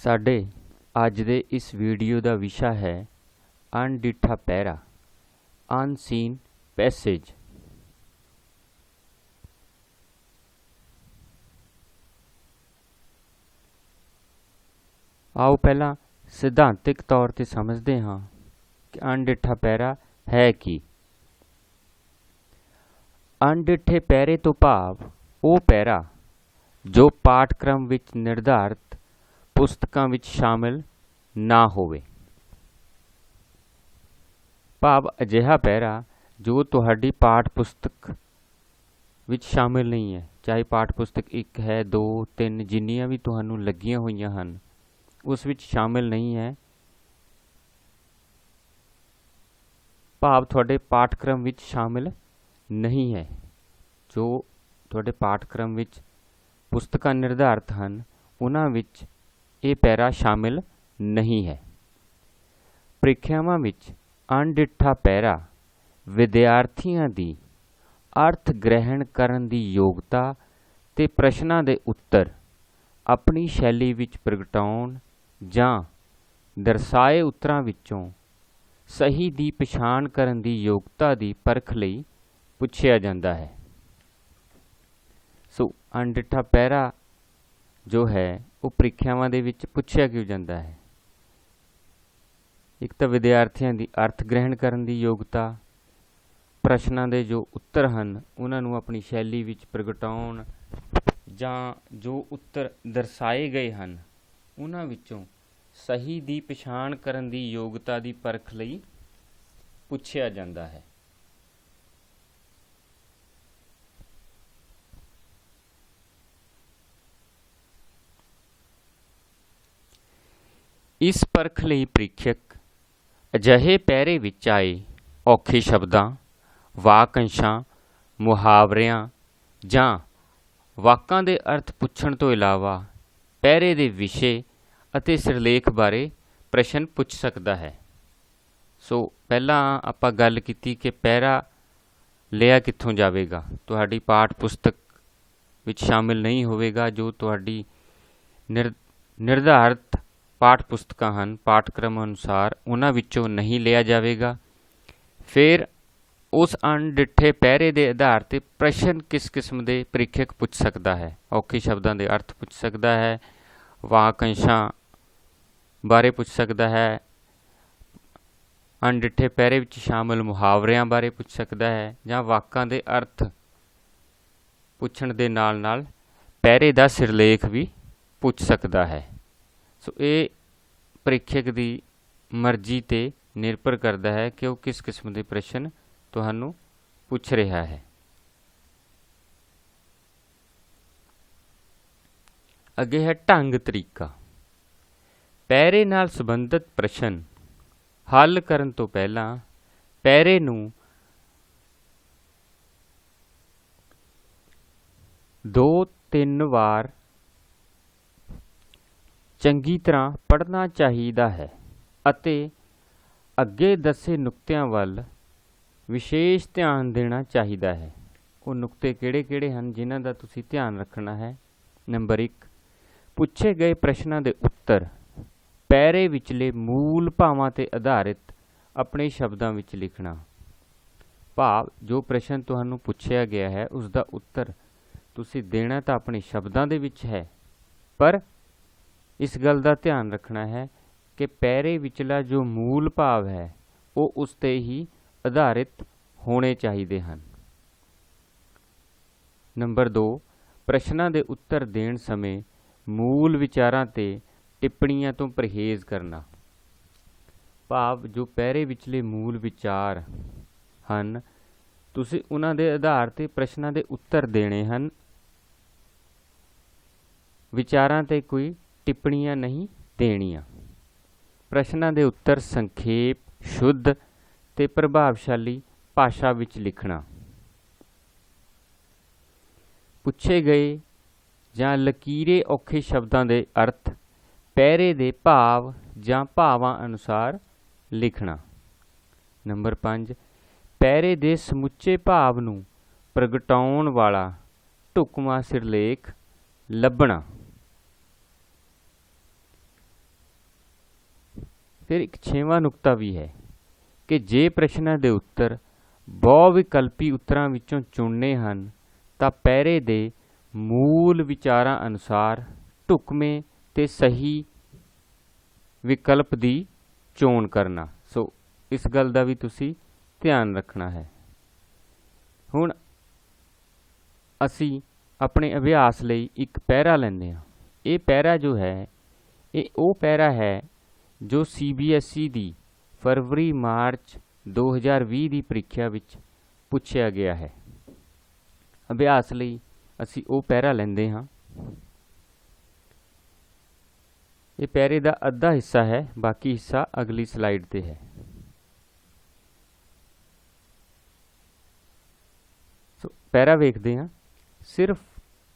ਸਾਡੇ ਅੱਜ ਦੇ ਇਸ ਵੀਡੀਓ ਦਾ ਵਿਸ਼ਾ ਹੈ ਅਣਡਿੱਠਾ ਪਹਿਰਾ ਅਨਸੀਨ ਪੈਸੇਜ। ਆਓ ਪਹਿਲਾਂ ਸਿਧਾਂਤਿਕ ਤੌਰ 'ਤੇ ਸਮਝਦੇ ਹਾਂ ਕਿ ਅਣਡਿੱਠਾ ਪਹਿਰਾ ਹੈ ਕੀ। ਅਣਡਿੱਠੇ ਪਹਿਰੇ ਤੋਂ ਭਾਵ ਉਹ ਪਹਿਰਾ ਜੋ ਪਾਠਕ੍ਰਮ ਵਿੱਚ ਨਿਰਧਾਰਿਤ ਪੁਸਤਕਾਂ ਵਿੱਚ ਸ਼ਾਮਿਲ ਨਾ ਹੋਵੇ। ਭਾਵ ਅਜਿਹਾ ਪਹਿਰਾ ਜੋ ਤੁਹਾਡੀ ਪਾਠ ਪੁਸਤਕ ਵਿੱਚ ਸ਼ਾਮਿਲ ਨਹੀਂ ਹੈ, ਚਾਹੇ ਪਾਠ ਪੁਸਤਕ 1 ਹੈ, 2, 3 ਜਿੰਨੀਆਂ ਵੀ ਤੁਹਾਨੂੰ ਲੱਗੀਆਂ ਹੋਈਆਂ ਹਨ ਉਸ ਵਿੱਚ ਸ਼ਾਮਿਲ ਨਹੀਂ ਹੈ। ਭਾਵ ਤੁਹਾਡੇ ਪਾਠਕ੍ਰਮ ਵਿੱਚ ਸ਼ਾਮਿਲ ਨਹੀਂ ਹੈ। ਜੋ ਤੁਹਾਡੇ ਪਾਠਕ੍ਰਮ ਵਿੱਚ ਪੁਸਤਕਾਂ ਨਿਰਧਾਰਿਤ ਹਨ ਉਹਨਾਂ ਵਿੱਚ ਇਹ ਪਹਿਰਾ ਸ਼ਾਮਿਲ ਨਹੀਂ ਹੈ। ਪ੍ਰੀਖਿਆਵਾਂ ਵਿੱਚ ਅਣਡਿੱਠਾ ਪਹਿਰਾ ਵਿਦਿਆਰਥੀਆਂ ਦੀ ਅਰਥ ਗ੍ਰਹਿਣ ਕਰਨ ਦੀ ਯੋਗਤਾ ਤੇ ਪ੍ਰਸ਼ਨਾਂ ਦੇ ਉੱਤਰ ਆਪਣੀ ਸ਼ੈਲੀ ਵਿੱਚ ਪ੍ਰਗਟਾਉਣ ਜਾਂ ਦਰਸਾਏ ਉੱਤਰਾਂ ਵਿੱਚੋਂ ਸਹੀ ਦੀ ਪਛਾਣ ਕਰਨ ਦੀ ਯੋਗਤਾ ਦੀ ਪਰਖ ਲਈ ਪੁੱਛਿਆ ਜਾਂਦਾ ਹੈ। ਸੋ ਅਣਡਿੱਠਾ ਪਹਿਰਾ ਜੋ ਹੈ ਉਹ ਪ੍ਰੀਖਿਆਵਾਂ ਦੇ ਵਿੱਚ ਪੁੱਛਿਆ ਕਿਉਂ ਜਾਂਦਾ ਹੈ? ਇੱਕ ਤਾਂ ਵਿਦਿਆਰਥੀਆਂ ਦੀ ਅਰਥ ਗ੍ਰਹਿਣ ਕਰਨ ਦੀ ਯੋਗਤਾ, ਪ੍ਰਸ਼ਨਾਂ ਦੇ ਜੋ ਉੱਤਰ ਹਨ ਉਹਨਾਂ ਨੂੰ ਆਪਣੀ ਸ਼ੈਲੀ ਵਿੱਚ ਪ੍ਰਗਟਾਉਣ ਜਾਂ ਜੋ ਉੱਤਰ ਦਰਸਾਏ ਗਏ ਹਨ ਉਹਨਾਂ ਵਿੱਚੋਂ ਸਹੀ ਦੀ ਪਛਾਣ ਕਰਨ ਦੀ ਯੋਗਤਾ ਦੀ ਪਰਖ ਲਈ ਪੁੱਛਿਆ ਜਾਂਦਾ ਹੈ। ਇਸ ਪਰਖ ਲਈ ਪ੍ਰੀਖਿਅਕ ਅਜਿਹੇ ਪਹਿਰੇ ਵਿੱਚ ਆਏ ਔਖੇ ਸ਼ਬਦਾਂ, ਵਾਕੰਸ਼ਾਂ, ਮੁਹਾਵਰਿਆਂ ਜਾਂ ਵਾਕਾਂ ਦੇ ਅਰਥ ਪੁੱਛਣ ਤੋਂ ਇਲਾਵਾ ਪਹਿਰੇ ਦੇ ਵਿਸ਼ੇ ਅਤੇ ਸਿਰਲੇਖ ਬਾਰੇ ਪ੍ਰਸ਼ਨ ਪੁੱਛ ਸਕਦਾ ਹੈ। ਸੋ ਪਹਿਲਾਂ ਆਪਾਂ ਗੱਲ ਕੀਤੀ ਕਿ ਪਹਿਰਾ ਲਿਆ ਕਿੱਥੋਂ ਜਾਵੇਗਾ। ਤੁਹਾਡੀ ਪਾਠ ਪੁਸਤਕ ਵਿੱਚ ਸ਼ਾਮਿਲ ਨਹੀਂ ਹੋਵੇਗਾ। ਜੋ ਤੁਹਾਡੀ ਨਿਰਧਾਰਿਤ ਪਾਠ ਪੁਸਤਕਾਂ ਹਨ ਪਾਠਕ੍ਰਮ ਅਨੁਸਾਰ ਉਹਨਾਂ ਵਿੱਚੋਂ ਨਹੀਂ ਲਿਆ ਜਾਵੇਗਾ। ਫਿਰ ਉਸ ਅਣਡਿੱਠੇ ਪਹਿਰੇ ਦੇ ਆਧਾਰ 'ਤੇ ਪ੍ਰਸ਼ਨ ਕਿਸ ਕਿਸਮ ਦੇ ਪ੍ਰੀਖਿਅਕ ਪੁੱਛ ਸਕਦਾ ਹੈ। ਔਖੇ ਸ਼ਬਦਾਂ ਦੇ ਅਰਥ ਪੁੱਛ ਸਕਦਾ ਹੈ, ਵਾਕੰਸ਼ਾਂ ਬਾਰੇ ਪੁੱਛ ਸਕਦਾ ਹੈ, ਅਣਡਿੱਠੇ ਪਹਿਰੇ ਵਿੱਚ ਸ਼ਾਮਿਲ ਮੁਹਾਵਰਿਆਂ ਬਾਰੇ ਪੁੱਛ ਸਕਦਾ ਹੈ ਜਾਂ ਵਾਕਾਂ ਦੇ ਅਰਥ ਪੁੱਛਣ ਦੇ ਨਾਲ ਨਾਲ ਪਹਿਰੇ ਦਾ ਸਿਰਲੇਖ ਵੀ ਪੁੱਛ ਸਕਦਾ ਹੈ। ਸੋ ਇਹ ਪ੍ਰੀਖਿਅਕ ਦੀ ਮਰਜ਼ੀ 'ਤੇ ਨਿਰਭਰ ਕਰਦਾ ਹੈ ਕਿ ਉਹ ਕਿਸ ਕਿਸਮ ਦੇ ਪ੍ਰਸ਼ਨ ਤੁਹਾਨੂੰ ਪੁੱਛ ਰਿਹਾ ਹੈ। ਅੱਗੇ ਹੈ ਢੰਗ ਤਰੀਕਾ। ਪਹਿਰੇ ਨਾਲ ਸੰਬੰਧਿਤ ਪ੍ਰਸ਼ਨ ਹੱਲ ਕਰਨ ਤੋਂ ਪਹਿਲਾਂ ਪਹਿਰੇ ਨੂੰ 2-3 ਵਾਰ ਚੰਗੀ ਤਰ੍ਹਾਂ ਪੜ੍ਹਨਾ ਚਾਹੀਦਾ ਹੈ ਅਤੇ ਅੱਗੇ ਦੱਸੇ ਨੁਕਤਿਆਂ ਵੱਲ ਵਿਸ਼ੇਸ਼ ਧਿਆਨ ਦੇਣਾ ਚਾਹੀਦਾ ਹੈ। ਉਹ ਨੁਕਤੇ ਕਿਹੜੇ-ਕਿਹੜੇ ਹਨ ਜਿਨ੍ਹਾਂ ਦਾ ਤੁਸੀਂ ਧਿਆਨ ਰੱਖਣਾ ਹੈ? ਨੰਬਰ 1, ਪੁੱਛੇ ਗਏ ਪ੍ਰਸ਼ਨਾਂ ਦੇ ਉੱਤਰ ਪਹਿਰੇ ਵਿਚਲੇ ਮੂਲ ਭਾਵਾਂ 'ਤੇ ਆਧਾਰਿਤ ਆਪਣੇ ਸ਼ਬਦਾਂ ਵਿੱਚ ਲਿਖਣਾ। ਭਾਵ ਜੋ ਪ੍ਰਸ਼ਨ ਤੁਹਾਨੂੰ ਪੁੱਛਿਆ ਗਿਆ ਹੈ ਉਸ ਦਾ ਉੱਤਰ ਤੁਸੀਂ ਦੇਣਾ ਤਾਂ ਆਪਣੇ ਸ਼ਬਦਾਂ ਦੇ ਵਿੱਚ ਹੈ, ਪਰ ਇਸ ਗੱਲ ਦਾ ਧਿਆਨ ਰੱਖਣਾ ਹੈ ਕਿ ਪਹਿਰੇ ਵਿਚਲਾ ਜੋ ਮੂਲ ਭਾਵ ਹੈ ਉਹ ਉਸ 'ਤੇ ਹੀ ਆਧਾਰਿਤ ਹੋਣੇ ਚਾਹੀਦੇ ਹਨ। ਨੰਬਰ 2, ਪ੍ਰਸ਼ਨਾਂ ਦੇ ਉੱਤਰ ਦੇਣ ਸਮੇਂ ਮੂਲ ਵਿਚਾਰਾਂ 'ਤੇ ਟਿੱਪਣੀਆਂ ਤੋਂ ਪਰਹੇਜ਼ ਕਰਨਾ। ਭਾਵ ਜੋ ਪਹਿਰੇ ਵਿਚਲੇ ਮੂਲ ਵਿਚਾਰ ਹਨ ਤੁਸੀਂ ਉਹਨਾਂ ਦੇ ਆਧਾਰ 'ਤੇ ਪ੍ਰਸ਼ਨਾਂ ਦੇ ਉੱਤਰ ਦੇਣੇ ਹਨ। ਵਿਚਾਰਾਂ 'ਤੇ ਕੋਈ ਟਿੱਪਣੀਆਂ ਨਹੀਂ ਦੇਣੀਆਂ। ਪ੍ਰਸ਼ਨਾਂ ਦੇ ਉੱਤਰ ਸੰਖੇਪ, ਸ਼ੁੱਧ ਤੇ ਪ੍ਰਭਾਵਸ਼ਾਲੀ ਭਾਸ਼ਾ ਵਿੱਚ ਲਿਖਣਾ। ਪੁੱਛੇ ਗਏ ਜਾਂ ਲਕੀਰੇ ਔਖੇ ਸ਼ਬਦਾਂ ਦੇ ਅਰਥ ਪਹਿਰੇ ਦੇ ਭਾਵ ਜਾਂ ਭਾਵਾਂ ਅਨੁਸਾਰ ਲਿਖਣਾ। ਨੰਬਰ 5, ਪਹਿਰੇ ਦੇ ਸਮੁੱਚੇ ਭਾਵ ਨੂੰ ਪ੍ਰਗਟਾਉਣ ਵਾਲਾ ਢੁਕਵਾਂ ਸਿਰਲੇਖ ਲੱਭਣਾ। फिर एक 6वां नुकता भी है कि जे प्रश्नां ਦੇ ਉੱਤਰ ਬਹੁ ਵਿਕਲਪੀ ਉੱਤਰਾਂ ਵਿੱਚੋਂ ਚੁਣਨੇ ਹਨ ਤਾਂ ਪੈਰੇ ਦੇ ਮੂਲ ਵਿਚਾਰਾਂ ਅਨੁਸਾਰ ਢੁਕਵੇਂ ਤੇ ਸਹੀ ਵਿਕਲਪ ਦੀ ਚੋਣ ਕਰਨਾ। ਸੋ ਇਸ ਗੱਲ ਦਾ ਵੀ ਤੁਸੀਂ ਧਿਆਨ ਰੱਖਣਾ ਹੈ। ਹੁਣ ਅਸੀਂ ਆਪਣੇ ਅਭਿਆਸ ਲਈ ਇੱਕ ਪੈਰਾ ਲੈਂਦੇ ਹਾਂ। ਇਹ ਪੈਰਾ ਜੋ ਹੈ ਇਹ ਉਹ ਪੈਰਾ ਹੈ ਜੋ CBSE ਦੀ ਫਰਵਰੀ ਮਾਰਚ 2020 ਦੀ ਪ੍ਰੀਖਿਆ ਵਿੱਚ ਪੁੱਛਿਆ ਗਿਆ ਹੈ। ਅਭਿਆਸ ਲਈ ਅਸੀਂ ਉਹ ਪੈਰਾ ਲੈਂਦੇ ਹਾਂ। ਇਹ ਪੈਰੇ ਦਾ ਅੱਧਾ ਹਿੱਸਾ ਹੈ, ਬਾਕੀ ਹਿੱਸਾ ਅਗਲੀ ਸਲਾਈਡ ਤੇ ਹੈ। ਸੋ ਪੈਰਾ ਵੇਖਦੇ ਹਾਂ। ਸਿਰਫ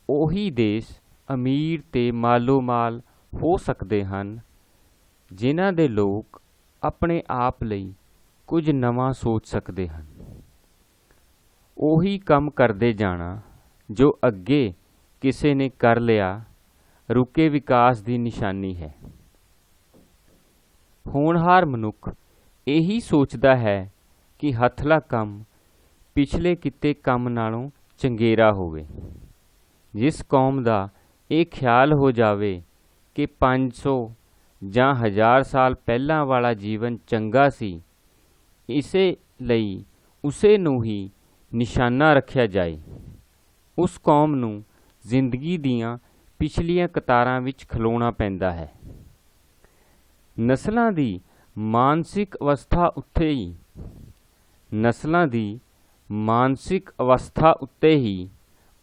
ਉਹੀ ਦੇਸ਼ ਅਮੀਰ ਤੇ ਮਾਲੋ ਮਾਲ ਹੋ ਸਕਦੇ ਹਨ ਜਿਨ੍ਹਾਂ ਦੇ ਲੋਕ ਆਪਣੇ ਆਪ ਲਈ ਕੁਝ ਨਵਾਂ ਸੋਚ ਸਕਦੇ ਹਨ। ਉਹੀ ਕੰਮ ਕਰਦੇ ਜਾਣਾ ਜੋ ਅੱਗੇ ਕਿਸੇ ਨੇ ਕਰ ਲਿਆ ਰੁਕੇ ਵਿਕਾਸ ਦੀ ਨਿਸ਼ਾਨੀ ਹੈ। ਹੋਣਹਾਰ ਮਨੁੱਖ ਇਹੀ ਸੋਚਦਾ ਹੈ ਕਿ ਹੱਥਲਾ ਕੰਮ ਪਿਛਲੇ ਕੀਤੇ ਕੰਮ ਨਾਲੋਂ ਚੰਗੇਰਾ ਹੋਵੇ। ਜਿਸ ਕੌਮ ਦਾ ਇਹ ਖਿਆਲ ਹੋ ਜਾਵੇ ਕਿ 500 ਜਾਂ 1000 ਸਾਲ ਪਹਿਲਾਂ ਵਾਲਾ ਜੀਵਨ ਚੰਗਾ ਸੀ, ਇਸੇ ਲਈ ਉਸੇ ਨੂੰ ਹੀ ਨਿਸ਼ਾਨਾ ਰੱਖਿਆ ਜਾਏ, ਉਸ ਕੌਮ ਨੂੰ ਜ਼ਿੰਦਗੀ ਦੀਆਂ ਪਿਛਲੀਆਂ ਕਤਾਰਾਂ ਵਿੱਚ ਖਲੋਣਾ ਪੈਂਦਾ ਹੈ। ਨਸਲਾਂ ਦੀ ਮਾਨਸਿਕ ਅਵਸਥਾ ਉੱਤੇ ਹੀ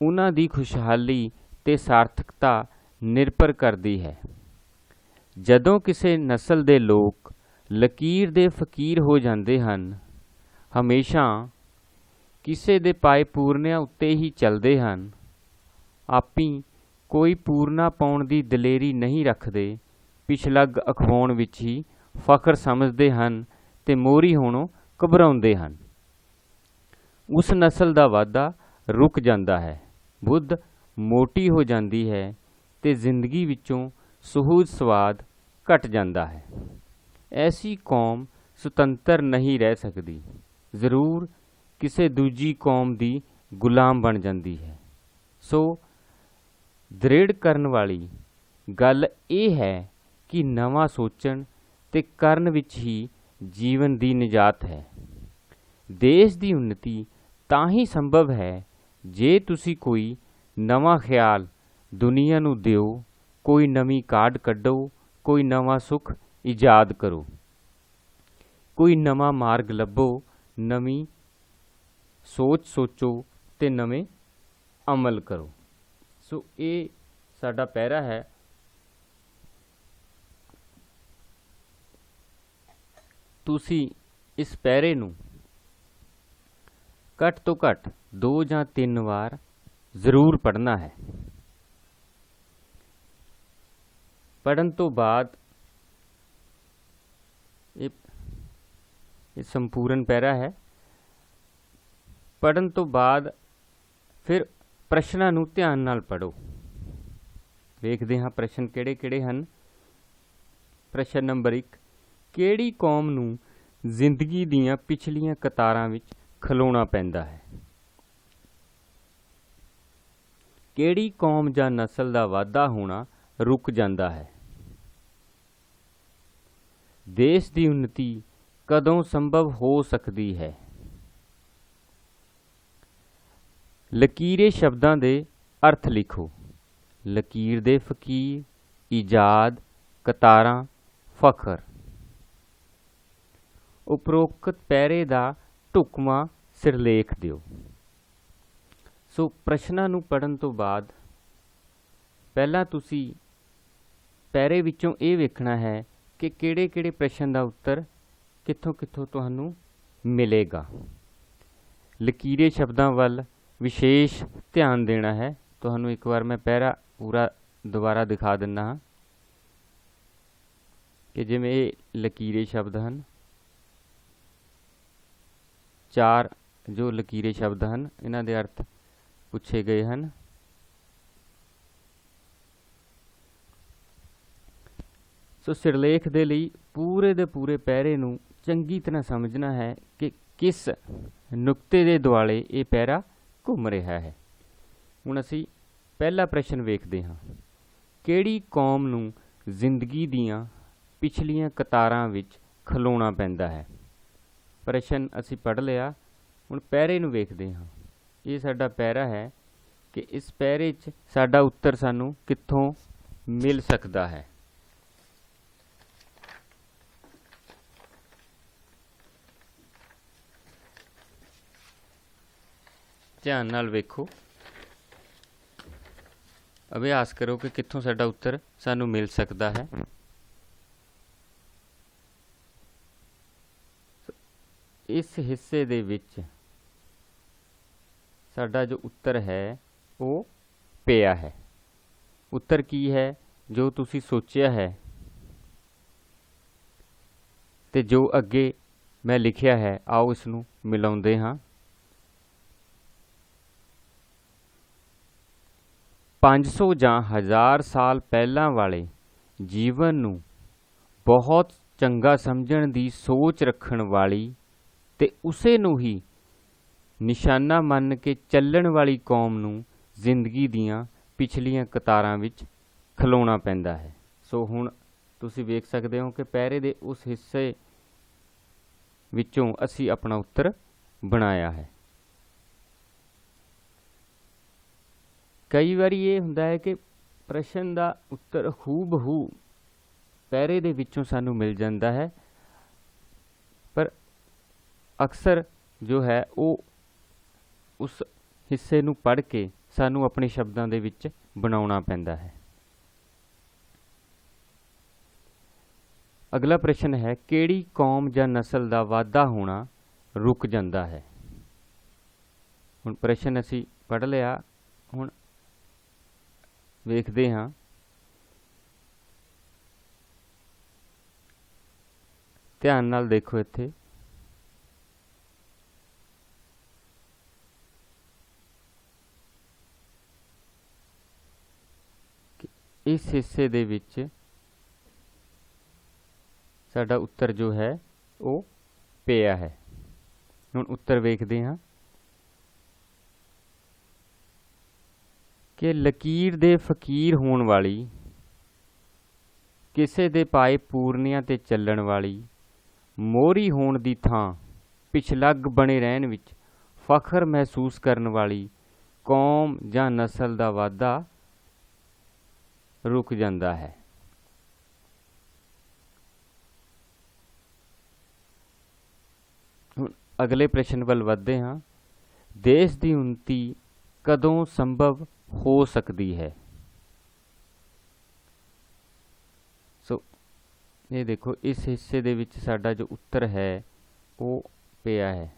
ਉਹਨਾਂ ਦੀ ਖੁਸ਼ਹਾਲੀ ਤੇ ਸਾਰਥਕਤਾ ਨਿਰਭਰ ਕਰਦੀ ਹੈ। ਜਦੋਂ ਕਿਸੇ ਨਸਲ ਦੇ ਲੋਕ ਲਕੀਰ ਦੇ ਫਕੀਰ ਹੋ ਜਾਂਦੇ ਹਨ, ਹਮੇਸ਼ਾ ਕਿਸੇ ਦੇ ਪਾਏ ਪੂਰਨਿਆਂ ਉੱਤੇ ਹੀ ਚੱਲਦੇ ਹਨ, ਆਪੀ ਕੋਈ ਪੂਰਨਾ ਪਾਉਣ ਦੀ ਦਲੇਰੀ ਨਹੀਂ ਰੱਖਦੇ, ਪਿਛਲੱਗ ਅਖਵਾਉਣ ਵਿੱਚ ਹੀ ਫਖਰ ਸਮਝਦੇ ਹਨ ਤੇ ਮੋਹਰੀ ਹੋਣੋਂ ਘਬਰਾਉਂਦੇ ਹਨ, ਉਸ ਨਸਲ ਦਾ ਵਾਧਾ ਰੁਕ ਜਾਂਦਾ ਹੈ, ਬੁੱਧ ਮੋਟੀ ਹੋ ਜਾਂਦੀ ਹੈ ਤੇ ਜ਼ਿੰਦਗੀ ਵਿੱਚੋਂ ਸੁਹਜ ਸਵਾਦ ਘਟ ਜਾਂਦਾ ਹੈ। ਐਸੀ ਕੌਮ ਸੁਤੰਤਰ ਨਹੀਂ ਰਹਿ ਸਕਦੀ, ਜ਼ਰੂਰ ਕਿਸੇ ਦੂਜੀ ਕੌਮ ਦੀ ਗੁਲਾਮ ਬਣ ਜਾਂਦੀ ਹੈ। ਸੋ ਦ੍ਰਿੜ ਕਰਨ ਵਾਲੀ ਗੱਲ ਇਹ ਹੈ ਕਿ ਨਵਾਂ ਸੋਚਣ ਤੇ ਕਰਨ ਵਿੱਚ ਹੀ ਜੀਵਨ ਦੀ ਨਿਜਾਤ ਹੈ। ਦੇਸ਼ ਦੀ ਉੱਨਤੀ ਤਾਂ ਹੀ ਸੰਭਵ ਹੈ ਜੇ ਤੁਸੀਂ ਕੋਈ ਨਵਾਂ ਖਿਆਲ ਦੁਨੀਆ ਨੂੰ ਦਿਓ, ਕੋਈ ਨਵੀਂ ਕਾਢ ਕੱਢੋ, ਕੋਈ ਨਵਾਂ ਸੁੱਖ ਈਜਾਦ ਕਰੋ, ਕੋਈ ਨਵਾਂ ਮਾਰਗ ਲੱਭੋ, ਨਵੀਂ ਸੋਚ ਸੋਚੋ ਤੇ ਨਵੇਂ ਅਮਲ ਕਰੋ। ਸੋ ਇਹ ਸਾਡਾ ਪੈਰਾ ਹੈ। ਤੁਸੀਂ ਇਸ ਪੈਰੇ ਨੂੰ ਘੱਟ ਤੋਂ ਘੱਟ 2 ਜਾਂ 3 ਵਾਰ ਜ਼ਰੂਰ ਪੜ੍ਹਨਾ ਹੈ। ਪੜ੍ਹਨ ਤੋਂ ਬਾਅਦ ਇਹ ਸੰਪੂਰਨ ਪੈਰਾ ਹੈ। ਪੜ੍ਹਨ ਤੋਂ ਬਾਅਦ ਫਿਰ ਪ੍ਰਸ਼ਨਾਂ ਨੂੰ ਧਿਆਨ ਨਾਲ ਪੜ੍ਹੋ। ਵੇਖਦੇ ਹਾਂ ਪ੍ਰਸ਼ਨ ਕਿਹੜੇ ਕਿਹੜੇ ਹਨ। ਪ੍ਰਸ਼ਨ ਨੰਬਰ 1, ਕਿਹੜੀ ਕੌਮ ਨੂੰ ਜ਼ਿੰਦਗੀ ਦੀਆਂ ਪਿਛਲੀਆਂ ਕਤਾਰਾਂ ਵਿੱਚ ਖਲੋਣਾ ਪੈਂਦਾ ਹੈ? ਕਿਹੜੀ ਕੌਮ ਜਾਂ ਨਸਲ ਦਾ ਵਾਧਾ ਹੋਣਾ ਰੁਕ ਜਾਂਦਾ ਹੈ? ਦੇਸ਼ ਦੀ ਉੱਨਤੀ ਕਦੋਂ ਸੰਭਵ ਹੋ ਸਕਦੀ ਹੈ? ਲਕੀਰੇ ਸ਼ਬਦਾਂ ਦੇ ਅਰਥ ਲਿਖੋ। ਲਕੀਰ ਦੇ ਫਕੀਰ, ਈਜਾਦ, ਕਤਾਰਾਂ, ਫਖਰ। ਉਪਰੋਕਤ ਪੈਰੇ ਦਾ ਢੁਕਵਾਂ ਸਿਰਲੇਖ ਦਿਓ। ਸੋ ਪ੍ਰਸ਼ਨਾਂ ਨੂੰ ਪੜ੍ਹਨ ਤੋਂ ਬਾਅਦ ਪਹਿਲਾਂ ਤੁਸੀਂ ਪੈਰੇ ਵਿੱਚੋਂ ਇਹ ਵੇਖਣਾ ਹੈ ਕਿ ਕਿਹੜੇ ਕਿਹੜੇ ਪ੍ਰਸ਼ਨ ਦਾ ਉੱਤਰ ਕਿੱਥੋਂ ਕਿੱਥੋਂ ਤੁਹਾਨੂੰ ਮਿਲੇਗਾ। ਲਕੀਰੇ ਸ਼ਬਦਾਂ ਵੱਲ ਵਿਸ਼ੇਸ਼ ਧਿਆਨ ਦੇਣਾ ਹੈ। ਤੁਹਾਨੂੰ ਇੱਕ ਵਾਰ ਮੈਂ ਪੈਰਾ ਪੂਰਾ ਦੁਬਾਰਾ ਦਿਖਾ ਦਿੰਦਾ ਹਾਂ ਕਿ ਜਿਵੇਂ ਇਹ ਲਕੀਰੇ ਸ਼ਬਦ ਹਨ, 4 ਜੋ ਲਕੀਰੇ ਸ਼ਬਦ ਹਨ ਇਹਨਾਂ ਦੇ ਅਰਥ ਪੁੱਛੇ ਗਏ ਹਨ। ਸੋ ਸਿਰਲੇਖ ਦੇ ਲਈ ਪੂਰੇ ਦੇ ਪੂਰੇ ਪੈਰੇ ਨੂੰ ਚੰਗੀ ਤਰ੍ਹਾਂ ਸਮਝਣਾ ਹੈ ਕਿ ਕਿਸ ਨੁਕਤੇ ਦੇ ਦੁਆਲੇ ਇਹ ਪੈਰਾ ਘੁੰਮ ਰਿਹਾ ਹੈ। ਹੁਣ ਅਸੀਂ ਪਹਿਲਾ ਪ੍ਰਸ਼ਨ ਵੇਖਦੇ ਹਾਂ। ਕਿਹੜੀ ਕੌਮ ਨੂੰ ਜ਼ਿੰਦਗੀ ਦੀਆਂ ਪਿਛਲੀਆਂ ਕਤਾਰਾਂ ਵਿੱਚ ਖਲੋਣਾ ਪੈਂਦਾ ਹੈ? ਪ੍ਰਸ਼ਨ ਅਸੀਂ ਪੜ੍ਹ ਲਿਆ। ਹੁਣ ਪੈਰੇ ਨੂੰ ਵੇਖਦੇ ਹਾਂ। ਇਹ ਸਾਡਾ ਪੈਰਾ ਹੈ ਕਿ ਇਸ ਪੈਰੇ 'ਚ ਸਾਡਾ ਉੱਤਰ ਸਾਨੂੰ ਕਿੱਥੋਂ ਮਿਲ ਸਕਦਾ ਹੈ। ਧਿਆਨ ਨਾਲ ਵੇਖੋ, ਅਭਿਆਸ ਕਰੋ ਕਿ ਕਿੱਥੋਂ ਸਾਡਾ ਉੱਤਰ ਸਾਨੂੰ ਮਿਲ ਸਕਦਾ ਹੈ। ਇਸ ਹਿੱਸੇ ਦੇ ਵਿੱਚ ਸਾਡਾ ਜੋ ਉੱਤਰ ਹੈ ਉਹ ਪਿਆ ਹੈ। ਉੱਤਰ ਕੀ ਹੈ? ਜੋ ਤੁਸੀਂ ਸੋਚਿਆ ਹੈ ਤੇ ਜੋ ਅੱਗੇ ਮੈਂ ਲਿਖਿਆ ਹੈ। ਆਓ ਇਸ ਨੂੰ ਮਿਲਾਉਂਦੇ ਹਾਂ। 500 ਜਾਂ 1000 ਸਾਲ ਪਹਿਲਾਂ ਵਾਲੇ ਜੀਵਨ ਨੂੰ ਬਹੁਤ ਚੰਗਾ ਸਮਝਣ ਦੀ ਸੋਚ ਰੱਖਣ ਵਾਲੀ ਤੇ ਉਸੇ ਨੂੰ ਹੀ ਨਿਸ਼ਾਨਾ ਮੰਨ ਕੇ ਚੱਲਣ ਵਾਲੀ ਕੌਮ ਨੂੰ ਜ਼ਿੰਦਗੀ ਦੀਆਂ ਪਿਛਲੀਆਂ ਕਤਾਰਾਂ ਵਿੱਚ ਖਲੋਣਾ ਪੈਂਦਾ ਹੈ। ਸੋ ਹੁਣ ਤੁਸੀਂ ਵੇਖ ਸਕਦੇ ਹੋ ਕਿ ਪੈਰੇ ਦੇ ਉਸ ਹਿੱਸੇ ਵਿੱਚੋਂ ਅਸੀਂ ਆਪਣਾ ਉੱਤਰ ਬਣਾਇਆ ਹੈ। ਕਈ ਵਾਰੀ ਇਹ ਹੁੰਦਾ ਹੈ ਕਿ ਪ੍ਰਸ਼ਨ ਦਾ ਉੱਤਰ ਹੂਬਹੂ ਪੈਰੇ ਦੇ ਵਿੱਚੋਂ ਸਾਨੂੰ ਮਿਲ ਜਾਂਦਾ ਹੈ, ਪਰ ਅਕਸਰ ਜੋ ਹੈ ਉਹ ਉਸ ਹਿੱਸੇ ਨੂੰ ਪੜ੍ਹ ਕੇ ਸਾਨੂੰ ਆਪਣੇ ਸ਼ਬਦਾਂ ਦੇ ਵਿੱਚ ਬਣਾਉਣਾ ਪੈਂਦਾ ਹੈ। ਅਗਲਾ ਪ੍ਰਸ਼ਨ ਹੈ, ਕਿਹੜੀ ਕੌਮ ਜਾਂ ਨਸਲ ਦਾ ਵਾਧਾ ਹੋਣਾ ਰੁਕ ਜਾਂਦਾ ਹੈ? ਹੁਣ ਪ੍ਰਸ਼ਨ ਅਸੀਂ ਪੜ੍ਹ ਲਿਆ। ਹੁਣ ਵੇਖਦੇ ਹਾਂ। ਧਿਆਨ ਨਾਲ ਦੇਖੋ ਇੱਥੇ। ਇਸ ਹਿੱਸੇ ਦੇ ਵਿੱਚ ਸਾਡਾ ਉੱਤਰ ਜੋ ਹੈ ਉਹ ਪਿਆ ਹੈ। ਹੁਣ ਉੱਤਰ ਵੇਖਦੇ ਹਾਂ ਕਿ ਲਕੀਰ ਦੇ ਫਕੀਰ ਹੋਣ ਵਾਲੀ, ਕਿਸੇ ਦੇ ਪਾਏ ਪੂਰਨਿਆਂ ਤੇ ਚੱਲਣ ਵਾਲੀ, ਮੋਹਰੀ ਹੋਣ ਦੀ ਥਾਂ ਪਿਛਲੱਗ ਬਣੇ ਰਹਿਣ ਵਿੱਚ ਫਖਰ ਮਹਿਸੂਸ ਕਰਨ ਵਾਲੀ ਕੌਮ ਜਾਂ ਨਸਲ ਦਾ ਵਾਧਾ ਰੁਕ ਜਾਂਦਾ ਹੈ। ਹੁਣ ਅਗਲੇ ਪ੍ਰਸ਼ਨ ਵੱਲ ਵਧਦੇ ਹਾਂ। ਦੇਸ਼ ਦੀ ਉੱਨਤੀ ਕਦੋਂ ਸੰਭਵ ਹੋ ਸਕਦੀ ਹੈ? ਸੋ ਇਹ ਦੇਖੋ, ਇਸ ਹਿੱਸੇ ਦੇ ਵਿੱਚ ਸਾਡਾ ਜੋ ਉੱਤਰ ਹੈ ਉਹ ਪਿਆ ਹੈ।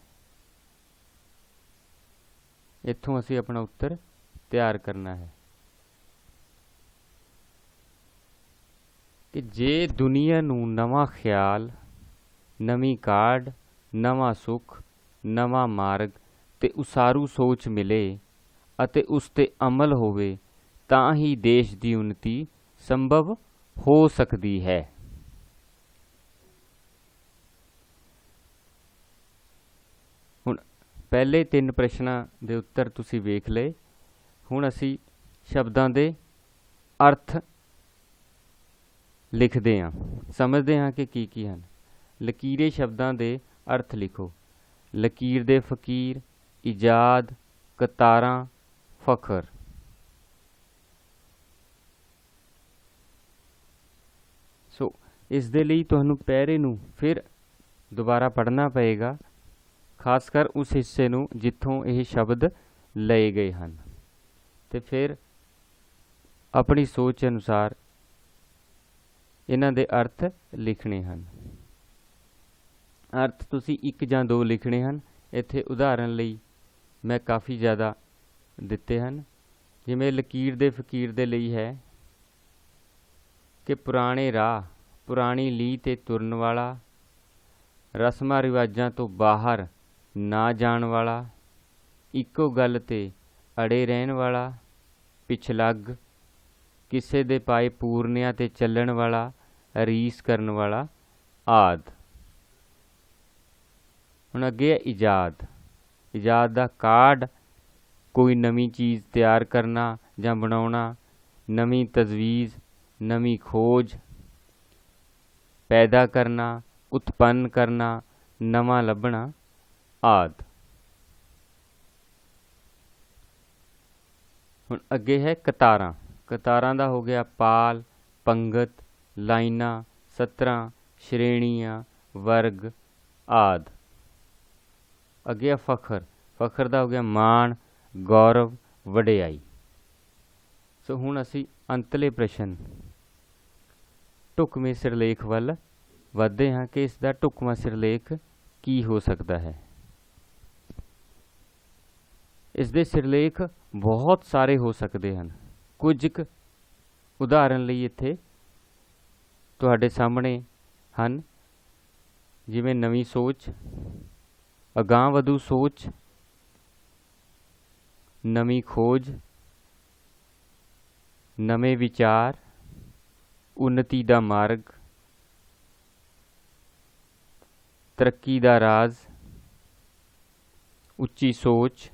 ਇੱਥੋਂ ਅਸੀਂ ਆਪਣਾ ਉੱਤਰ ਤਿਆਰ ਕਰਨਾ ਹੈ ਕਿ ਜੇ ਦੁਨੀਆ ਨੂੰ ਨਵਾਂ ਖਿਆਲ, ਨਵੀਂ ਕਾਢ, ਨਵਾਂ ਸੁੱਖ, ਨਵਾਂ ਮਾਰਗ ਤੇ ਉਸਾਰੂ ਸੋਚ ਮਿਲੇ ਅਤੇ ਉਸ ਤੇ ਅਮਲ ਹੋਵੇ ਤਾਂ ਹੀ ਦੇਸ਼ ਦੀ ਉੱਨਤੀ ਸੰਭਵ ਹੋ ਸਕਦੀ ਹੈ। ਹੁਣ ਪਹਿਲੇ 3 ਪ੍ਰਸ਼ਨਾਂ ਦੇ ਉੱਤਰ ਤੁਸੀਂ ਵੇਖ ਲਏ। ਹੁਣ ਅਸੀਂ ਸ਼ਬਦਾਂ ਦੇ ਅਰਥ ਲਿਖਦੇ ਹਾਂ, ਸਮਝਦੇ ਹਾਂ ਕਿ ਕੀ ਹਨ। ਲਕੀਰੇ ਸ਼ਬਦਾਂ ਦੇ ਅਰਥ ਲਿਖੋ। ਲਕੀਰ ਦੇ ਫਕੀਰ, ਇਜਾਦ, ਕਤਾਰਾਂ, ਫਖਰ। ਸੋ ਇਸ ਦੇ ਲਈ ਤੁਹਾਨੂੰ ਪੈਰੇ ਨੂੰ ਫਿਰ ਦੁਬਾਰਾ ਪੜ੍ਹਨਾ ਪਏਗਾ, ਖਾਸ ਕਰ ਉਸ ਹਿੱਸੇ ਨੂੰ ਜਿੱਥੋਂ ਇਹ ਸ਼ਬਦ ਲਏ ਗਏ ਹਨ, ਤੇ ਫਿਰ ਆਪਣੀ ਸੋਚ ਅਨੁਸਾਰ ਇਹਨਾਂ ਦੇ ਅਰਥ ਲਿਖਣੇ ਹਨ। ਅਰਥ ਤੁਸੀਂ 1 ਜਾਂ 2 ਲਿਖਣੇ ਹਨ। ਇੱਥੇ ਉਦਾਹਰਨ ਲਈ ਮੈਂ ਕਾਫੀ ਜ਼ਿਆਦਾ ਦਿੱਤੇ ਹਨ। ਜਿਵੇਂ ਲਕੀਰ ਦੇ ਫਕੀਰ ਦੇ ਲਈ ਹੈ ਕਿ ਪੁਰਾਣੇ ਰਾਹ, ਪੁਰਾਣੀ ਲੀਹ 'ਤੇ ਤੁਰਨ ਵਾਲਾ, ਰਸਮਾਂ ਰਿਵਾਜਾਂ ਤੋਂ ਬਾਹਰ ਨਾ ਜਾਣ ਵਾਲਾ, ਇੱਕੋ ਗੱਲ 'ਤੇ ਅੜੇ ਰਹਿਣ ਵਾਲਾ, ਪਿਛਲੱਗ, ਕਿਸੇ ਦੇ ਪਾਏ ਪੂਰਨਿਆਂ 'ਤੇ ਚੱਲਣ ਵਾਲਾ, ਰੀਸ ਕਰਨ ਵਾਲਾ ਆਦਿ। ਹੁਣ ਅੱਗੇ ਹੈ ਇਜਾਦ। ਇਜਾਦ ਦਾ ਕਾਢ ਕੋਈ ਨਵੀਂ ਚੀਜ਼ ਤਿਆਰ ਕਰਨਾ ਜਾਂ ਬਣਾਉਣਾ, ਨਵੀਂ ਤਜਵੀਜ਼, ਨਵੀਂ ਖੋਜ ਪੈਦਾ ਕਰਨਾ, ਉਤਪੰਨ ਕਰਨਾ, ਨਵਾਂ ਲੱਭਣਾ ਆਦਿ। ਹੁਣ ਅੱਗੇ ਹੈ ਕਤਾਰਾਂ। ਕਤਾਰਾਂ ਦਾ ਹੋ ਗਿਆ ਪਾਲ, ਪੰਗਤ, ਲਾਈਨਾਂ, ਸਤਰਾਂ, ਸ਼੍ਰੇਣੀਆਂ, ਵਰਗ ਆਦਿ। ਅੱਗੇ ਹੈ ਫਖਰ। ਫਖਰ ਦਾ ਹੋ ਗਿਆ ਮਾਣ, ਗੌਰਵ, ਵਡਿਆਈ। ਸੋ ਹੁਣ ਅਸੀਂ ਅੰਤਲੇ ਪ੍ਰਸ਼ਨ ਢੁਕਵੇਂ ਸਿਰਲੇਖ ਵੱਲ ਵੱਧਦੇ ਹਾਂ ਕਿ ਇਸ ਦਾ ਢੁਕਵਾਂ ਸਿਰਲੇਖ ਕੀ ਹੋ ਸਕਦਾ ਹੈ। ਇਸ ਦੇ ਸਿਰਲੇਖ ਬਹੁਤ ਸਾਰੇ ਹੋ ਸਕਦੇ ਹਨ। ਕੁਝ ਕੁ ਉਦਾਹਰਨ ਲਈ ਇੱਥੇ ਤੁਹਾਡੇ ਸਾਹਮਣੇ ਹਨ, ਜਿਵੇਂ ਨਵੀਂ ਸੋਚ, ਅਗਾਂਹਵਧੂ ਸੋਚ, ਨਵੀਂ ਖੋਜ, ਨਵੇਂ ਵਿਚਾਰ, ਉੱਨਤੀ ਦਾ ਮਾਰਗ, ਤਰੱਕੀ ਦਾ ਰਾਜ਼, ਉੱਚੀ ਸੋਚ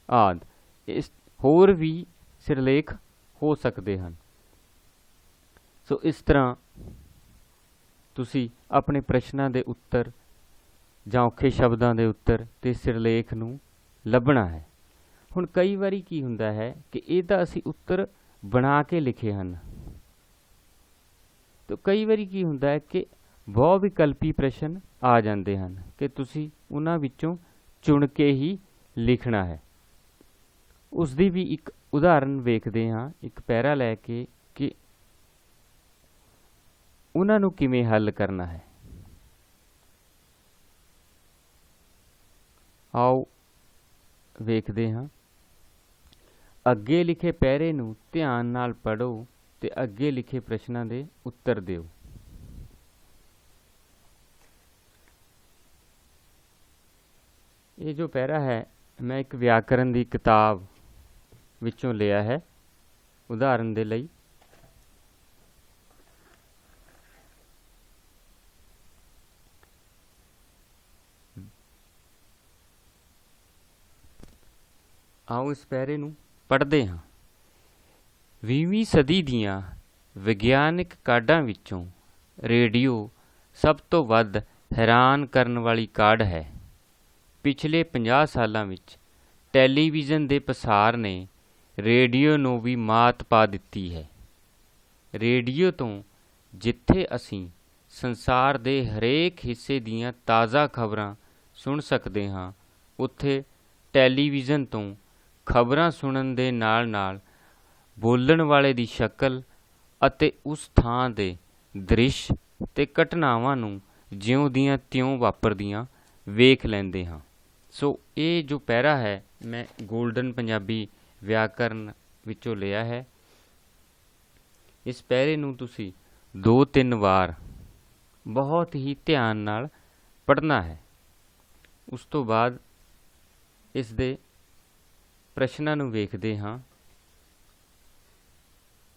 ਆਦਿ। ਇਸ ਹੋਰ ਵੀ ਸਿਰਲੇਖ ਹੋ ਸਕਦੇ ਹਨ। ਸੋ ਇਸ ਤਰ੍ਹਾਂ ਤੁਸੀਂ ਆਪਣੇ ਪ੍ਰਸ਼ਨਾਂ ਦੇ ਉੱਤਰ ਜਾਂ ਔਖੇ ਸ਼ਬਦਾਂ ਦੇ ਉੱਤਰ ਤੇ ਸਿਰਲੇਖ ਨੂੰ ਲੱਭਣਾ ਹੈ। ਹੁਣ ਕਈ ਵਾਰੀ ਕੀ ਹੁੰਦਾ ਹੈ ਕਿ ਇਹ ਤਾਂ ਅਸੀਂ ਉੱਤਰ ਬਣਾ ਕੇ ਲਿਖੇ ਹਨ, ਤੇ ਕਈ ਵਾਰੀ ਕੀ ਹੁੰਦਾ ਹੈ ਕਿ ਬਹੁ ਵਿਕਲਪੀ ਪ੍ਰਸ਼ਨ ਆ ਜਾਂਦੇ ਹਨ ਕਿ ਤੁਸੀਂ ਉਹਨਾਂ ਵਿੱਚੋਂ ਚੁਣ ਕੇ ਹੀ ਲਿਖਣਾ ਹੈ। ਉਸ ਦੀ ਵੀ ਇੱਕ ਉਦਾਹਰਨ ਵੇਖਦੇ ਹਾਂ, ਇੱਕ ਪੈਰਾ ਲੈ ਕੇ, ਕਿ ਉਹਨਾਂ ਨੂੰ ਕਿਵੇਂ ਹੱਲ ਕਰਨਾ ਹੈ। ਆਓ ਵੇਖਦੇ ਹਾਂ। ਅੱਗੇ ਲਿਖੇ ਪੈਰੇ ਨੂੰ ਧਿਆਨ ਨਾਲ ਪੜ੍ਹੋ ਤੇ ਅੱਗੇ ਲਿਖੇ ਪ੍ਰਸ਼ਨਾਂ ਦੇ ਉੱਤਰ ਦਿਓ। ਇਹ ਜੋ ਪੈਰਾ ਹੈ ਮੈਂ ਇੱਕ ਵਿਆਕਰਨ ਦੀ ਕਿਤਾਬ ਵਿੱਚੋਂ ਲਿਆ ਹੈ ਉਦਾਹਰਨ ਦੇ ਲਈ। ਆਓ ਇਸ ਪੈਰੇ ਨੂੰ ਪੜ੍ਹਦੇ ਹਾਂ। 20ਵੀਂ ਸਦੀ ਦੀਆਂ ਵਿਗਿਆਨਿਕ ਕਾਢਾਂ ਵਿੱਚੋਂ ਰੇਡੀਓ ਸਭ ਤੋਂ ਵੱਧ ਹੈਰਾਨ ਕਰਨ ਵਾਲੀ ਕਾਢ ਹੈ। ਪਿਛਲੇ 50 ਸਾਲਾਂ ਵਿੱਚ ਟੈਲੀਵਿਜ਼ਨ ਦੇ ਪਸਾਰ ਨੇ ਰੇਡੀਓ ਨੂੰ ਵੀ ਮਾਤ ਪਾ ਦਿੱਤੀ ਹੈ। ਰੇਡੀਓ ਤੋਂ ਜਿੱਥੇ ਅਸੀਂ ਸੰਸਾਰ ਦੇ ਹਰੇਕ ਹਿੱਸੇ ਦੀਆਂ ਤਾਜ਼ਾ ਖਬਰਾਂ ਸੁਣ ਸਕਦੇ ਹਾਂ, ਉੱਥੇ ਟੈਲੀਵਿਜ਼ਨ ਤੋਂ ਖਬਰਾਂ ਸੁਣਨ ਦੇ ਨਾਲ ਬੋਲਣ ਵਾਲੇ ਦੀ ਸ਼ਕਲ ਅਤੇ ਉਸ ਥਾਂ ਦੇ ਦ੍ਰਿਸ਼ ਤੇ ਘਟਨਾਵਾਂ ਨੂੰ ਜਿਉਂ ਦੀਆਂ ਤਿਉਂ ਵਾਪਰਦੀਆਂ ਵੇਖ ਲੈਂਦੇ ਹਾਂ। ਸੋ ਇਹ ਜੋ ਪੈਰਾ ਹੈ ਮੈਂ ਗੋਲਡਨ ਪੰਜਾਬੀ ਵਿਆਕਰਨ ਵਿੱਚੋਂ ਲਿਆ ਹੈ। ਇਸ ਪੈਰੇ ਨੂੰ ਤੁਸੀਂ 2-3 ਵਾਰ ਬਹੁਤ ਹੀ ਧਿਆਨ ਨਾਲ ਪੜ੍ਹਨਾ ਹੈ। ਉਸ ਤੋਂ ਬਾਅਦ ਇਸ ਦੇ ਪ੍ਰਸ਼ਨਾਂ ਨੂੰ ਵੇਖਦੇ ਹਾਂ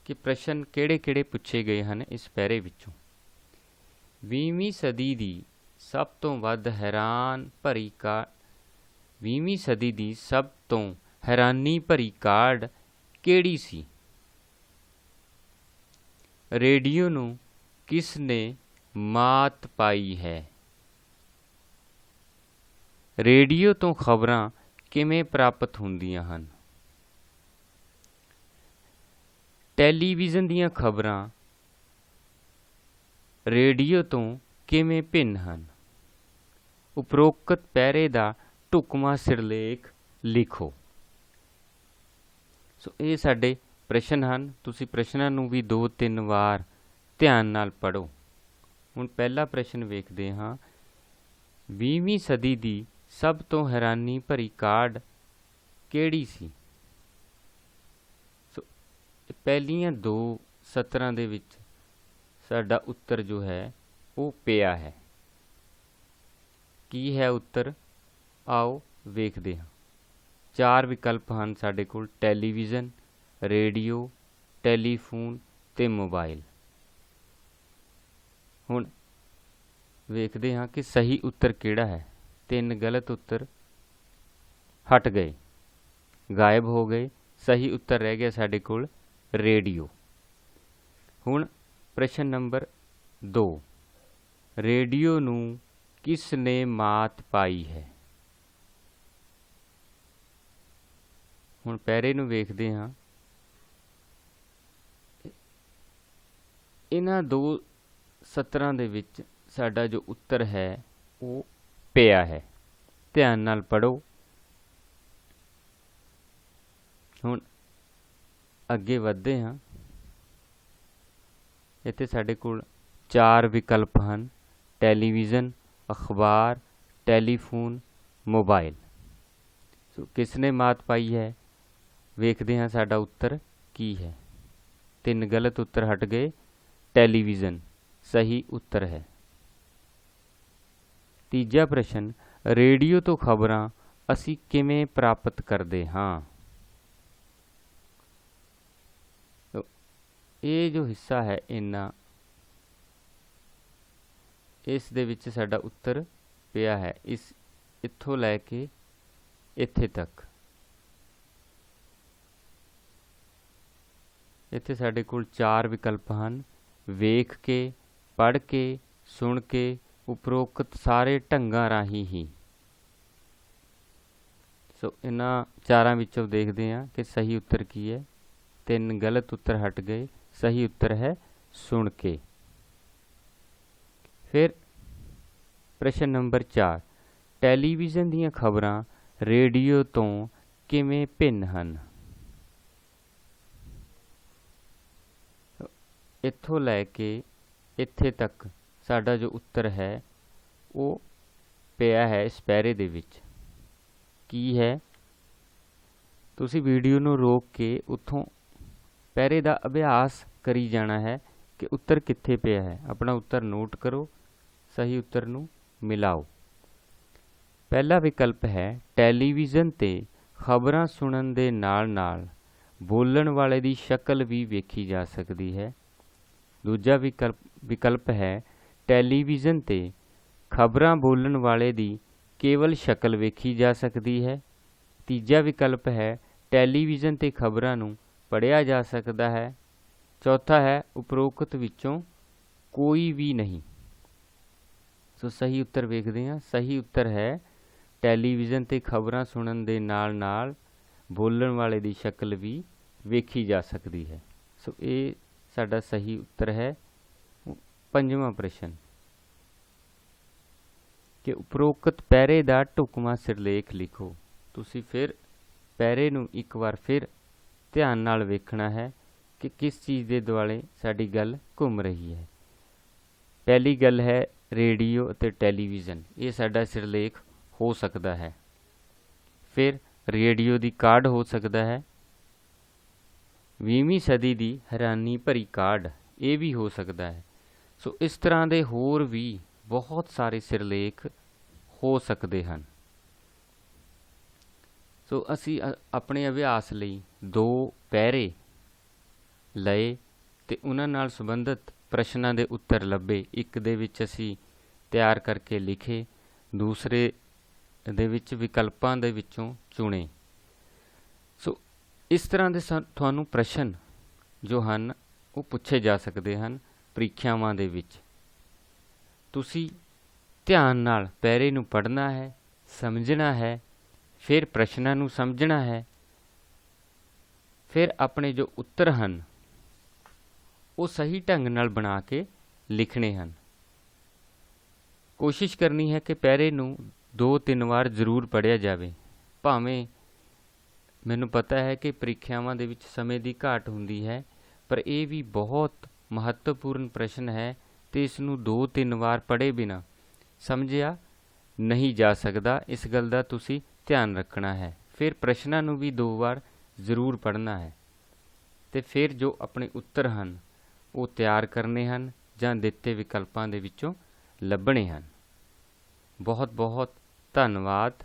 ਕਿ ਪ੍ਰਸ਼ਨ ਕਿਹੜੇ-ਕਿਹੜੇ ਪੁੱਛੇ ਗਏ ਹਨ ਇਸ ਪੈਰੇ ਵਿੱਚੋਂ। 20ਵੀਂ ਸਦੀ ਦੀ ਸਭ ਤੋਂ ਵੱਧ ਹੈਰਾਨ ਭਰੀ 20ਵੀਂ ਸਦੀ ਦੀ ਸਭ ਤੋਂ ਹੈਰਾਨੀ ਭਰੀ ਕਾਢ ਕਿਹੜੀ ਸੀ? ਰੇਡੀਓ ਨੂੰ ਕਿਸ ਨੇ ਮਾਤ ਪਾਈ ਹੈ? ਰੇਡੀਓ ਤੋਂ ਖਬਰਾਂ ਕਿਵੇਂ ਪ੍ਰਾਪਤ ਹੁੰਦੀਆਂ ਹਨ? ਟੈਲੀਵਿਜ਼ਨ ਦੀਆਂ ਖਬਰਾਂ ਰੇਡੀਓ ਤੋਂ ਕਿਵੇਂ ਭਿੰਨ ਹਨ? ਉਪਰੋਕਤ ਪੈਰੇ ਦਾ ਢੁਕਵਾਂ ਸਿਰਲੇਖ ਲਿਖੋ। ਸੋ ਇਹ ਸਾਡੇ ਪ੍ਰਸ਼ਨ ਹਨ। ਤੁਸੀਂ ਪ੍ਰਸ਼ਨਾਂ ਨੂੰ ਵੀ 2-3 ਵਾਰ ਧਿਆਨ ਨਾਲ ਪੜ੍ਹੋ। ਹੁਣ ਪਹਿਲਾ ਪ੍ਰਸ਼ਨ ਵੇਖਦੇ ਹਾਂ। 20ਵੀਂ ਸਦੀ ਦੀ ਸਭ ਤੋਂ ਹੈਰਾਨੀ ਭਰੀ ਕਾਢ ਕਿਹੜੀ ਸੀ? ਸੋ ਪਹਿਲੀਆਂ 2 ਸਤਰਾਂ ਦੇ ਵਿੱਚ ਸਾਡਾ ਉੱਤਰ ਜੋ ਹੈ ਉਹ ਪਿਆ ਹੈ। ਕੀ ਹੈ ਉੱਤਰ? ਆਓ ਵੇਖਦੇ ਹਾਂ। 4 ਵਿਕਲਪ ਹਨ ਸਾਡੇ ਕੋਲ: ਟੈਲੀਵਿਜ਼ਨ, ਰੇਡੀਓ, ਟੈਲੀਫੋਨ, ਤੇ ਮੋਬਾਈਲ। ਹੁਣ ਵੇਖਦੇ ਹਾਂ ਕਿ ਸਹੀ ਉੱਤਰ ਕਿਹੜਾ ਹੈ। 3 ਗਲਤ ਉੱਤਰ ਹਟ ਗਏ, ਗਾਇਬ ਹੋ ਗਏ। ਸਹੀ ਉੱਤਰ ਰਹਿ ਗਿਆ ਸਾਡੇ ਕੋਲ ਰੇਡੀਓ। ਹੁਣ ਪ੍ਰਸ਼ਨ ਨੰਬਰ 2, ਰੇਡੀਓ ਨੂੰ ਕਿਸ ਨੇ ਮਾਤ ਪਾਈ ਹੈ? ਹੁਣ ਪੈਰੇ ਨੂੰ ਵੇਖਦੇ ਹਾਂ। ਇਹਨਾਂ 2 ਸਤਰਾਂ ਦੇ ਵਿੱਚ ਸਾਡਾ ਜੋ ਉੱਤਰ ਹੈ ਉਹ ਪਿਆ ਹੈ। ਧਿਆਨ ਨਾਲ ਪੜ੍ਹੋ। ਹੁਣ ਅੱਗੇ ਵਧਦੇ ਹਾਂ। ਇੱਥੇ ਸਾਡੇ ਕੋਲ 4 ਵਿਕਲਪ ਹਨ: ਟੈਲੀਵਿਜ਼ਨ, ਅਖਬਾਰ, ਟੈਲੀਫੋਨ, ਮੋਬਾਈਲ। ਸੋ ਕਿਸ ਨੇ ਮਾਤ ਪਾਈ ਹੈ? ਵੇਖਦੇ ਹਾਂ ਸਾਡਾ ਉੱਤਰ ਕੀ ਹੈ। 3 ਗਲਤ ਉੱਤਰ ਹਟ ਗਏ। ਟੈਲੀਵਿਜ਼ਨ ਸਹੀ ਉੱਤਰ ਹੈ। ਤੀਜਾ ਪ੍ਰਸ਼ਨ, ਰੇਡੀਓ ਤੋਂ ਖਬਰਾਂ ਅਸੀਂ ਕਿਵੇਂ ਪ੍ਰਾਪਤ ਕਰਦੇ ਹਾਂ? ਇਹ ਜੋ ਹਿੱਸਾ ਹੈ ਇਸ ਦੇ ਵਿੱਚ ਸਾਡਾ ਉੱਤਰ ਪਿਆ ਹੈ। ਇੱਥੋਂ ਲੈ ਕੇ ਇੱਥੇ ਤੱਕ। ਇੱਥੇ ਸਾਡੇ ਕੋਲ 4 ਵਿਕਲਪ ਹਨ: ਵੇਖ ਕੇ, ਪੜ੍ਹ ਕੇ, ਸੁਣ ਕੇ, ਉਪਰੋਕਤ ਸਾਰੇ ਢੰਗਾਂ ਰਾਹੀਂ ਹੀ। ਸੋ ਇਹਨਾਂ 4 ਵਿੱਚੋਂ ਦੇਖਦੇ ਹਾਂ ਕਿ ਸਹੀ ਉੱਤਰ ਕੀ ਹੈ। 3 ਗਲਤ ਉੱਤਰ ਹਟ ਗਏ। ਸਹੀ ਉੱਤਰ ਹੈ ਸੁਣ ਕੇ। ਫਿਰ ਪ੍ਰਸ਼ਨ ਨੰਬਰ 4, ਟੈਲੀਵਿਜ਼ਨ ਦੀਆਂ ਖਬਰਾਂ ਰੇਡੀਓ ਤੋਂ ਕਿਵੇਂ ਭਿੰਨ ਹਨ? ਇੱਥੋਂ ਲੈ ਕੇ ਇੱਥੇ ਤੱਕ ਸਾਡਾ ਜੋ ਉੱਤਰ ਹੈ ਉਹ ਪਿਆ ਹੈ ਇਸ ਪੈਰੇ ਦੇ ਵਿੱਚ। ਕੀ ਹੈ? ਤੁਸੀਂ ਵੀਡੀਓ ਨੂੰ ਰੋਕ ਕੇ ਉੱਥੋਂ ਪੈਰੇ ਦਾ ਅਭਿਆਸ ਕਰੀ ਜਾਣਾ ਹੈ ਕਿ ਉੱਤਰ ਕਿੱਥੇ ਪਿਆ ਹੈ। ਆਪਣਾ ਉੱਤਰ ਨੋਟ ਕਰੋ, ਸਹੀ ਉੱਤਰ ਨੂੰ ਮਿਲਾਓ। ਪਹਿਲਾ ਵਿਕਲਪ ਹੈ ਟੈਲੀਵਿਜ਼ਨ ਤੇ ਖਬਰਾਂ ਸੁਣਨ ਦੇ ਨਾਲ ਬੋਲਣ ਵਾਲੇ ਦੀ ਸ਼ਕਲ ਵੀ ਵੇਖੀ ਜਾ ਸਕਦੀ ਹੈ। ਦੂਜਾ ਵਿਕਲਪ ਹੈ ਟੈਲੀਵਿਜ਼ਨ ਤੇ ਖਬਰਾਂ ਬੋਲਣ ਵਾਲੇ ਦੀ ਕੇਵਲ ਸ਼ਕਲ ਵੇਖੀ ਜਾ ਸਕਦੀ ਹੈ। ਤੀਜਾ ਵਿਕਲਪ ਹੈ ਟੈਲੀਵਿਜ਼ਨ ਤੇ ਖਬਰਾਂ ਨੂੰ ਪੜ੍ਹਿਆ ਜਾ ਸਕਦਾ ਹੈ। ਚੌਥਾ ਹੈ ਉਪਰੋਕਤ ਵਿੱਚੋਂ ਕੋਈ ਵੀ ਨਹੀਂ। ਸੋ ਸਹੀ ਉੱਤਰ ਵੇਖਦੇ ਹਾਂ। ਸਹੀ ਉੱਤਰ ਹੈ ਟੈਲੀਵਿਜ਼ਨ ਤੇ ਖਬਰਾਂ ਸੁਣਨ ਦੇ ਨਾਲ ਬੋਲਣ ਵਾਲੇ ਦੀ ਸ਼ਕਲ ਵੀ ਵੇਖੀ ਜਾ ਸਕਦੀ ਹੈ। ਸੋ ਇਹ ਸਾਡਾ ਸਹੀ ਉੱਤਰ ਹੈ। 5ਵਾਂ ਪ੍ਰਸ਼ਨ, ਕਿ ਉਪਰੋਕਤ ਪੈਰੇ ਦਾ ਢੁਕਵਾਂ ਸਿਰਲੇਖ ਲਿਖੋ। ਤੁਸੀਂ ਫਿਰ ਪੈਰੇ ਨੂੰ ਇੱਕ ਵਾਰ ਫਿਰ ਧਿਆਨ ਨਾਲ ਵੇਖਣਾ ਹੈ ਕਿ ਕਿਸ ਚੀਜ਼ ਦੇ ਦੁਆਲੇ ਸਾਡੀ ਗੱਲ ਘੁੰਮ ਰਹੀ ਹੈ। ਪਹਿਲੀ ਗੱਲ ਹੈ ਰੇਡੀਓ ਅਤੇ ਟੈਲੀਵਿਜ਼ਨ। ਇਹ ਸਾਡਾ ਸਿਰਲੇਖ ਹੋ ਸਕਦਾ ਹੈ। ਫਿਰ ਰੇਡੀਓ ਦੀ ਕਾਢ ਹੋ ਸਕਦਾ ਹੈ। 20ਵੀਂ ਸਦੀ ਦੀ ਹੈਰਾਨੀ ਭਰੀ ਕਾਢ, ਇਹ ਵੀ ਹੋ ਸਕਦਾ ਹੈ। ਸੋ ਇਸ ਤਰ੍ਹਾਂ ਦੇ ਹੋਰ ਵੀ ਬਹੁਤ ਸਾਰੇ ਸਿਰਲੇਖ ਹੋ ਸਕਦੇ ਹਨ। ਸੋ ਅਸੀਂ ਆਪਣੇ ਅਭਿਆਸ ਲਈ 2 ਪੈਰੇ ਲਏ ਅਤੇ ਉਹਨਾਂ ਨਾਲ ਸੰਬੰਧਿਤ ਪ੍ਰਸ਼ਨਾਂ ਦੇ ਉੱਤਰ ਲੱਭੇ। ਇੱਕ ਦੇ ਵਿੱਚ ਅਸੀਂ ਤਿਆਰ ਕਰਕੇ ਲਿਖੇ, ਦੂਸਰੇ ਦੇ ਵਿੱਚ ਵਿਕਲਪਾਂ ਦੇ ਵਿੱਚੋਂ ਚੁਣੇ। ਸੋ ਇਸ ਤਰ੍ਹਾਂ ਦੇ ਤੁਹਾਨੂੰ ਪ੍ਰਸ਼ਨ ਜੋ ਹਨ ਉਹ ਪੁੱਛੇ ਜਾ ਸਕਦੇ ਹਨ ਪ੍ਰੀਖਿਆਵਾਂ ਦੇ ਵਿੱਚ। ਤੁਸੀਂ ਧਿਆਨ ਨਾਲ ਪੈਰੇ ਨੂੰ ਪੜ੍ਹਨਾ ਹੈ, ਸਮਝਣਾ ਹੈ, ਫਿਰ ਪ੍ਰਸ਼ਨਾਂ ਨੂੰ ਸਮਝਣਾ ਹੈ, ਫਿਰ ਆਪਣੇ ਜੋ ਉੱਤਰ ਹਨ ਉਹ ਸਹੀ ਢੰਗ ਨਾਲ ਬਣਾ ਕੇ ਲਿਖਣੇ ਹਨ। ਕੋਸ਼ਿਸ਼ ਕਰਨੀ ਹੈ ਕਿ ਪੈਰੇ ਨੂੰ 2-3 ਵਾਰ ਜ਼ਰੂਰ ਪੜ੍ਹਿਆ ਜਾਵੇ। ਭਾਵੇਂ ਮੈਨੂੰ ਪਤਾ ਹੈ ਕਿ ਪ੍ਰੀਖਿਆਵਾਂ ਦੇ ਵਿੱਚ ਸਮੇਂ ਦੀ ਘਾਟ ਹੁੰਦੀ ਹੈ, ਪਰ ਇਹ ਵੀ ਬਹੁਤ ਮਹੱਤਵਪੂਰਨ ਪ੍ਰਸ਼ਨ ਹੈ ਅਤੇ ਇਸ ਨੂੰ 2-3 ਵਾਰ ਪੜ੍ਹੇ ਬਿਨਾਂ ਸਮਝਿਆ ਨਹੀਂ ਜਾ ਸਕਦਾ। ਇਸ ਗੱਲ ਦਾ ਤੁਸੀਂ ਧਿਆਨ ਰੱਖਣਾ ਹੈ। ਫਿਰ ਪ੍ਰਸ਼ਨਾਂ ਨੂੰ ਵੀ 2 ਵਾਰ ਜ਼ਰੂਰ ਪੜ੍ਹਨਾ ਹੈ ਅਤੇ ਫਿਰ ਜੋ ਆਪਣੇ ਉੱਤਰ ਹਨ ਉਹ ਤਿਆਰ ਕਰਨੇ ਹਨ ਜਾਂ ਦਿੱਤੇ ਵਿਕਲਪਾਂ ਦੇ ਵਿੱਚੋਂ ਲੱਭਣੇ ਹਨ। ਬਹੁਤ ਬਹੁਤ ਧੰਨਵਾਦ।